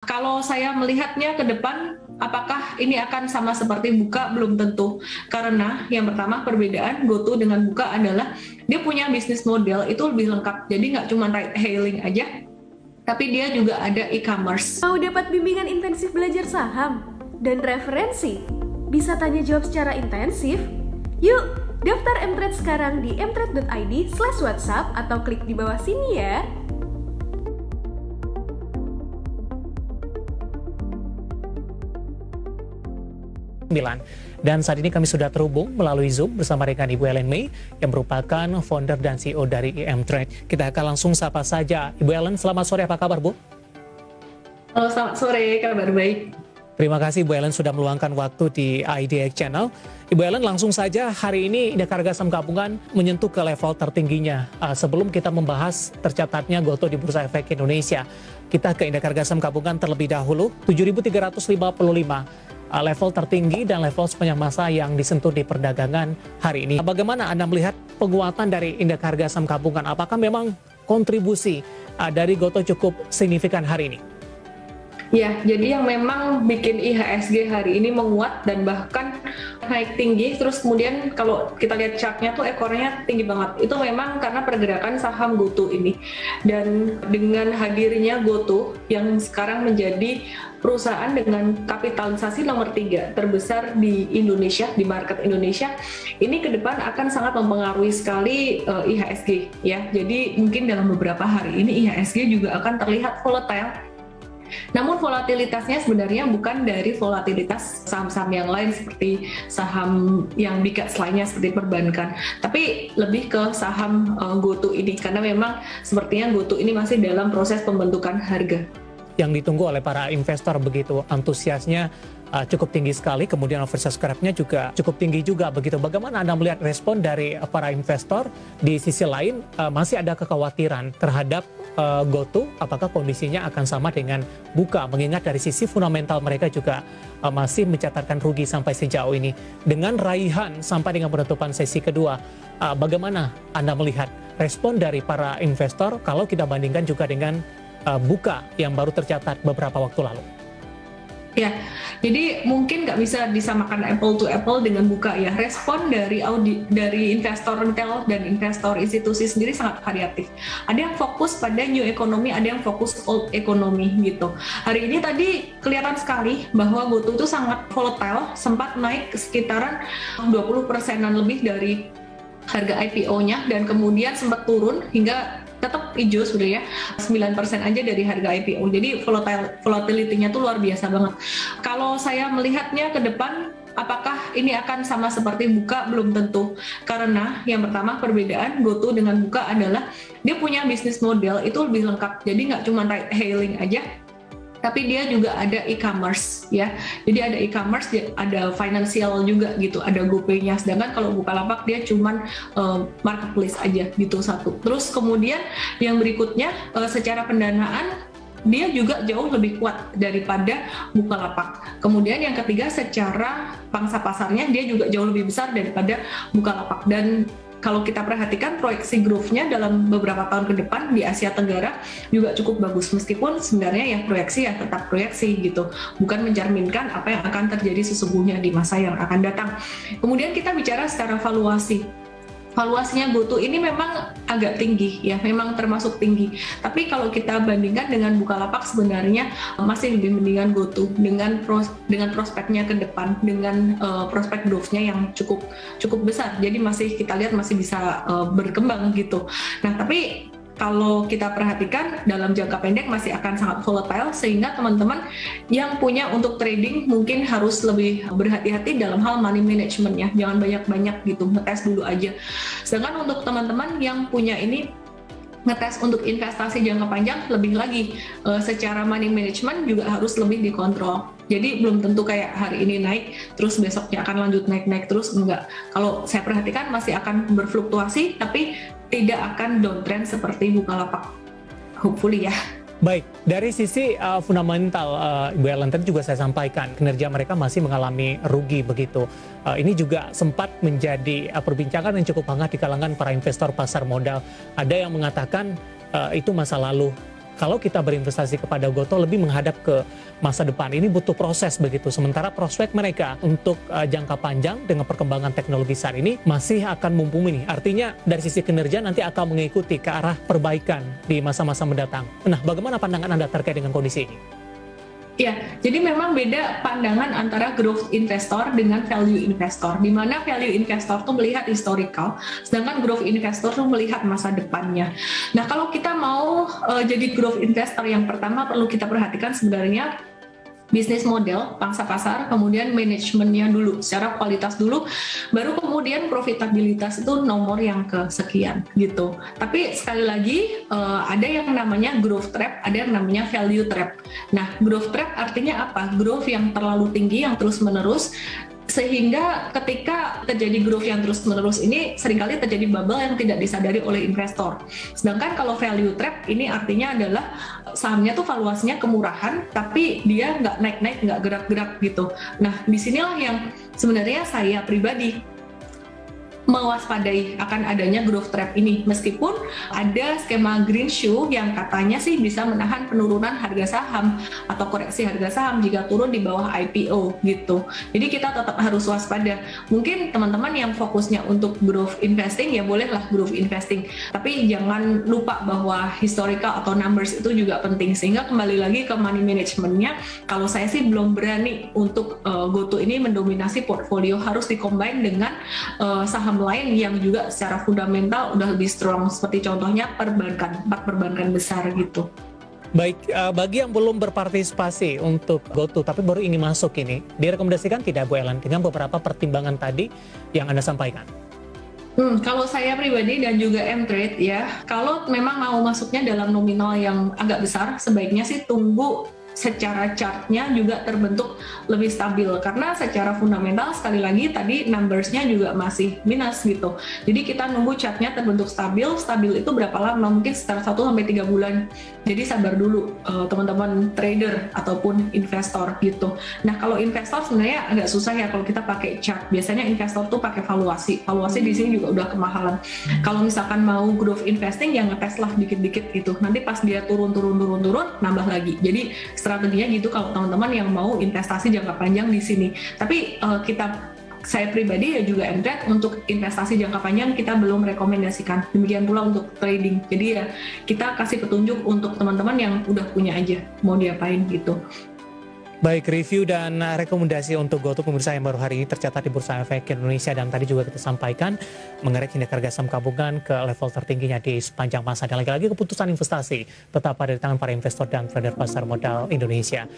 Kalau saya melihatnya ke depan, apakah ini akan sama seperti Buka? Belum tentu. Karena yang pertama perbedaan GoTo dengan Buka adalah dia punya bisnis model itu lebih lengkap. Jadi nggak cuma ride hailing aja, tapi dia juga ada e-commerce. Mau dapat bimbingan intensif belajar saham dan referensi? Bisa tanya jawab secara intensif? Yuk, daftar Mtrade sekarang di mtrade.id/whatsapp atau klik di bawah sini ya. Dan saat ini kami sudah terhubung melalui Zoom bersama rekan Ibu Ellen May yang merupakan founder dan CEO dari Mtrade. Kita akan langsung sapa saja. Ibu Ellen, selamat sore, apa kabar Bu? Halo, selamat sore, kabar baik. Terima kasih Bu Ellen sudah meluangkan waktu di IDX Channel. Ibu Ellen, langsung saja hari ini Indeks Harga Saham Gabungan menyentuh ke level tertingginya. Sebelum kita membahas tercatatnya GoTo di Bursa Efek Indonesia, kita ke Indeks Harga Saham Gabungan terlebih dahulu, 7.355. Level tertinggi dan level sepanjang masa yang disentuh di perdagangan hari ini. Bagaimana Anda melihat penguatan dari Indeks Harga Saham Gabungan? Apakah memang kontribusi dari GoTo cukup signifikan hari ini? Ya, jadi yang memang bikin IHSG hari ini menguat dan bahkan naik tinggi, terus kemudian kalau kita lihat chartnya tuh ekornya tinggi banget. Itu memang karena pergerakan saham GoTo ini. Dan dengan hadirnya GoTo yang sekarang menjadi perusahaan dengan kapitalisasi nomor 3 terbesar di Indonesia, di market Indonesia, ini ke depan akan sangat mempengaruhi sekali IHSG ya. Jadi mungkin dalam beberapa hari ini IHSG juga akan terlihat volatile. Namun volatilitasnya sebenarnya bukan dari volatilitas saham-saham yang lain seperti saham yang big caps lainnya seperti perbankan, tapi lebih ke saham GoTo ini karena memang sepertinya GoTo ini masih dalam proses pembentukan harga. Yang ditunggu oleh para investor begitu, antusiasnya cukup tinggi sekali, kemudian oversubscribe-nya juga cukup tinggi juga begitu. Bagaimana Anda melihat respon dari para investor? Di sisi lain masih ada kekhawatiran terhadap GoTo, apakah kondisinya akan sama dengan Buka, mengingat dari sisi fundamental mereka juga masih mencatatkan rugi sampai sejauh ini. Dengan raihan sampai dengan penutupan sesi kedua, bagaimana Anda melihat respon dari para investor kalau kita bandingkan juga dengan Buka yang baru tercatat beberapa waktu lalu? Ya, jadi mungkin nggak bisa disamakan apple to apple dengan Buka ya. Respon dari investor retail dan investor institusi sendiri sangat variatif. Ada yang fokus pada new economy, ada yang fokus old economy gitu. Hari ini tadi kelihatan sekali bahwa GoTo itu sangat volatile, sempat naik sekitaran 20%-an lebih dari harga IPO-nya dan kemudian sempat turun hingga tetap hijau sebenarnya 9% aja dari harga IPO. Jadi volatility-nya tuh luar biasa banget. Kalau saya melihatnya ke depan, apakah ini akan sama seperti Buka? Belum tentu. Karena yang pertama perbedaan GoTo dengan Buka adalah dia punya bisnis model itu lebih lengkap. Jadi nggak cuma ride hailing aja, tapi dia juga ada e-commerce ya. Jadi ada e-commerce, ada financial juga gitu, ada GoPay-nya. Sedangkan kalau Bukalapak dia cuman marketplace aja gitu satu. Terus kemudian yang berikutnya secara pendanaan dia juga jauh lebih kuat daripada Bukalapak. Kemudian yang ketiga secara pangsa pasarnya dia juga jauh lebih besar daripada Bukalapak. Dan kalau kita perhatikan proyeksi growth-nya dalam beberapa tahun ke depan di Asia Tenggara juga cukup bagus, meskipun sebenarnya ya proyeksi ya tetap proyeksi gitu, bukan mencerminkan apa yang akan terjadi sesungguhnya di masa yang akan datang. Kemudian kita bicara secara valuasi. Valuasinya GoTo ini memang agak tinggi ya, memang termasuk tinggi. Tapi kalau kita bandingkan dengan Bukalapak sebenarnya masih lebih mendingan GoTo dengan prospeknya ke depan, dengan prospek growth-nya yang cukup besar. Jadi masih kita lihat masih bisa berkembang gitu. Nah, tapi kalau kita perhatikan dalam jangka pendek masih akan sangat volatile, sehingga teman-teman yang punya untuk trading mungkin harus lebih berhati-hati dalam hal money management ya, jangan banyak-banyak gitu, ngetes dulu aja. Sedangkan untuk teman-teman yang punya ini ngetes untuk investasi jangka panjang, lebih lagi secara money management juga harus lebih dikontrol. Jadi belum tentu kayak hari ini naik terus besoknya akan lanjut naik terus, enggak. Kalau saya perhatikan masih akan berfluktuasi tapi tidak akan downtrend seperti Bukalapak, hopefully ya. Baik, dari sisi fundamental, Ibu Ellen tadi juga saya sampaikan, kinerja mereka masih mengalami rugi begitu. Ini juga sempat menjadi perbincangan yang cukup hangat di kalangan para investor pasar modal. Ada yang mengatakan itu masa lalu. kalau kita berinvestasi kepada GoTo lebih menghadap ke masa depan. Ini butuh proses begitu. Sementara prospek mereka untuk jangka panjang dengan perkembangan teknologi saat ini masih akan mumpuni. Artinya dari sisi kinerja nanti akan mengikuti ke arah perbaikan di masa-masa mendatang. Nah, bagaimana pandangan Anda terkait dengan kondisi ini? Ya, jadi memang beda pandangan antara growth investor dengan value investor, di mana value investor tuh melihat historical, sedangkan growth investor tuh melihat masa depannya. Nah, kalau kita mau jadi growth investor, yang pertama perlu kita perhatikan sebenarnya bisnis model, pangsa pasar, kemudian manajemennya dulu, secara kualitas dulu, baru kemudian profitabilitas itu nomor yang kesekian gitu. Tapi sekali lagi ada yang namanya growth trap, ada yang namanya value trap. Nah, growth trap artinya apa? Growth yang terlalu tinggi, yang terus-menerus, sehingga ketika terjadi growth yang terus-menerus ini seringkali terjadi bubble yang tidak disadari oleh investor. Sedangkan kalau value trap ini artinya adalah sahamnya tuh valuasinya kemurahan, tapi dia nggak naik-naik, nggak gerak-gerak gitu. Nah, disinilah yang sebenarnya saya pribadi mewaspadai akan adanya growth trap ini, meskipun ada skema green shoe yang katanya sih bisa menahan penurunan harga saham atau koreksi harga saham jika turun di bawah IPO gitu. Jadi kita tetap harus waspada. Mungkin teman-teman yang fokusnya untuk growth investing ya bolehlah growth investing, tapi jangan lupa bahwa historical atau numbers itu juga penting, sehingga kembali lagi ke money managementnya. Kalau saya sih belum berani untuk GoTo ini mendominasi portfolio, harus dikombin dengan saham lain yang juga secara fundamental udah lebih strong, seperti contohnya perbankan, 4 perbankan besar gitu. Baik, bagi yang belum berpartisipasi untuk GoTo tapi baru ingin masuk ini, direkomendasikan tidak Bu Ellen dengan beberapa pertimbangan tadi yang Anda sampaikan? Kalau saya pribadi dan juga M-Trade ya, kalau memang mau masuknya dalam nominal yang agak besar, sebaiknya sih tunggu secara chartnya juga terbentuk lebih stabil, karena secara fundamental sekali lagi tadi numbersnya juga masih minus gitu. Jadi kita nunggu chartnya terbentuk stabil itu berapa lama? Mungkin sekitar 1-3 bulan. Jadi sabar dulu teman-teman trader ataupun investor gitu. Nah, kalau investor sebenarnya agak susah ya kalau kita pakai chart. Biasanya investor tuh pakai valuasi di sini juga udah kemahalan. Kalau misalkan mau growth investing ya ngetes lah dikit-dikit gitu. Nanti pas dia turun nambah lagi. Jadi strateginya gitu kalau teman-teman yang mau investasi jangka panjang di sini. Tapi saya pribadi ya juga M-Trade untuk investasi jangka panjang kita belum rekomendasikan. Demikian pula untuk trading. Jadi ya kita kasih petunjuk untuk teman-teman yang udah punya aja mau diapain gitu. Baik, review dan rekomendasi untuk GoTo pemirsa yang baru hari ini tercatat di Bursa Efek Indonesia, dan tadi juga kita sampaikan mengerek indeks harga saham gabungan ke level tertingginya di sepanjang masa. Dan lagi-lagi keputusan investasi tetap ada di tangan para investor dan trader pasar modal Indonesia.